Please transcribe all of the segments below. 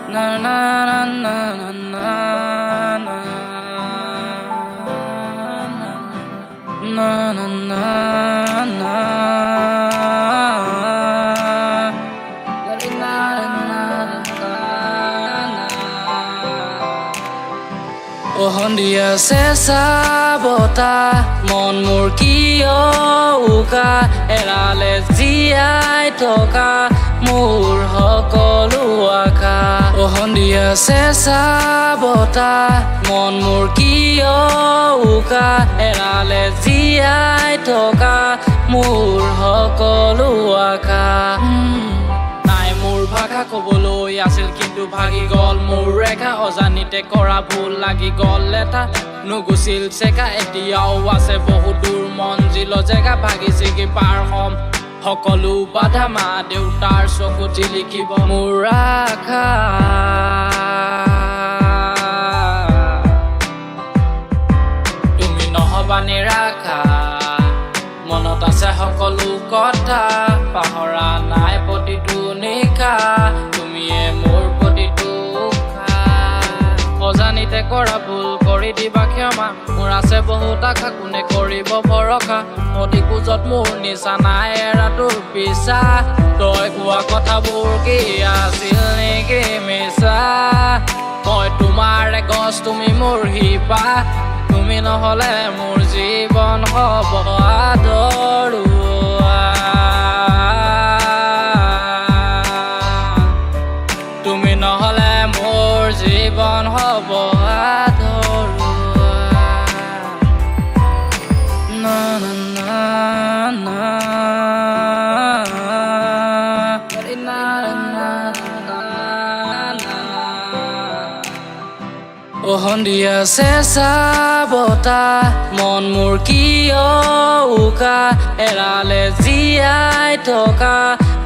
na na na na na na na na na সন্ধিয়া চেঁচা বতাহ মন মোৰ কিয় উকা এৰালে জীয়াই থকা মোৰ সকলো আশা সন্ধিয়া চেঁচা বতাহ মন মোৰ কিয় উকা এৰালে জীয়াই থকা মোৰ সকলো আশা ভাষা কবলৈ আছিল কিন্তু ভাগি গল মোৰ ৰেখা অজানিতে কৰা ভুল লাগি গল এটা নুগুছিল চেকা এতিয়াও আছে বহুত দূৰ মঞ্জিল জেগা ভাগি ছিগি পাৰ হম সকলো বাধা মা দেউতাৰ চকুত লিখিব মোৰ আশা তুমি নহবা নিৰাশা মনত আছে সকলো কথা পাহৰা নাই প্ৰতিটো নিশা তুমিয়ে মোৰ প্ৰতিটো অজানিতে কৰা ভুল কৰি দিবা ক্ষমা মোৰ আছে বহুত আশা কোনে কৰিব ভৰসা অতি কোজত মোৰ নিচা নাই এৰাটোৰ পিছা তই কোৱা কথাবোৰ কি আছিল নেকি মিছা মই তোমাৰ গছ তুমি মোৰ শিপা তুমি নহলে মোৰ জীৱন হ'ব আধৰুৱা তুমি নহলে মোৰ জীৱন হ'ব আধৰুৱা না না না সন্ধিয়া চেঁচা বতাহ মন মোৰ কিয় উকা এৰালে জীয়াই থকা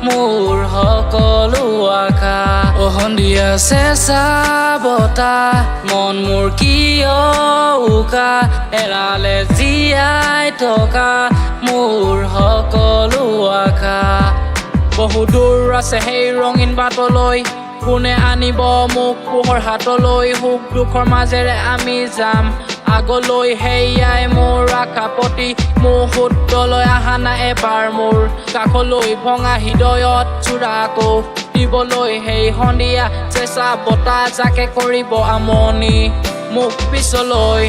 মোৰ সকলো আশা সন্ধিয়া চেঁচা বতাহ মন মোৰ কিয় উকা এৰালে জীয়াই থকা মোৰ সকলো আশা বহু দূৰ আছে সেই ৰঙীন বাটলৈ কোনে আনিব মোক পোহৰ হাতলৈ সুখ দুখৰ মাজেৰে আমি যাম আগলৈ সেয়াই মোৰ আশা প্ৰতি মুহূৰ্তলৈ অহা নাই এবাৰ মোৰ কাষলৈ ভঙা হৃদয়ত চূড়া আকৌ দিবলৈ সেই সন্ধিয়া চেঁচা বতাহ যাকে কৰিব আমনি মোক পিছলৈ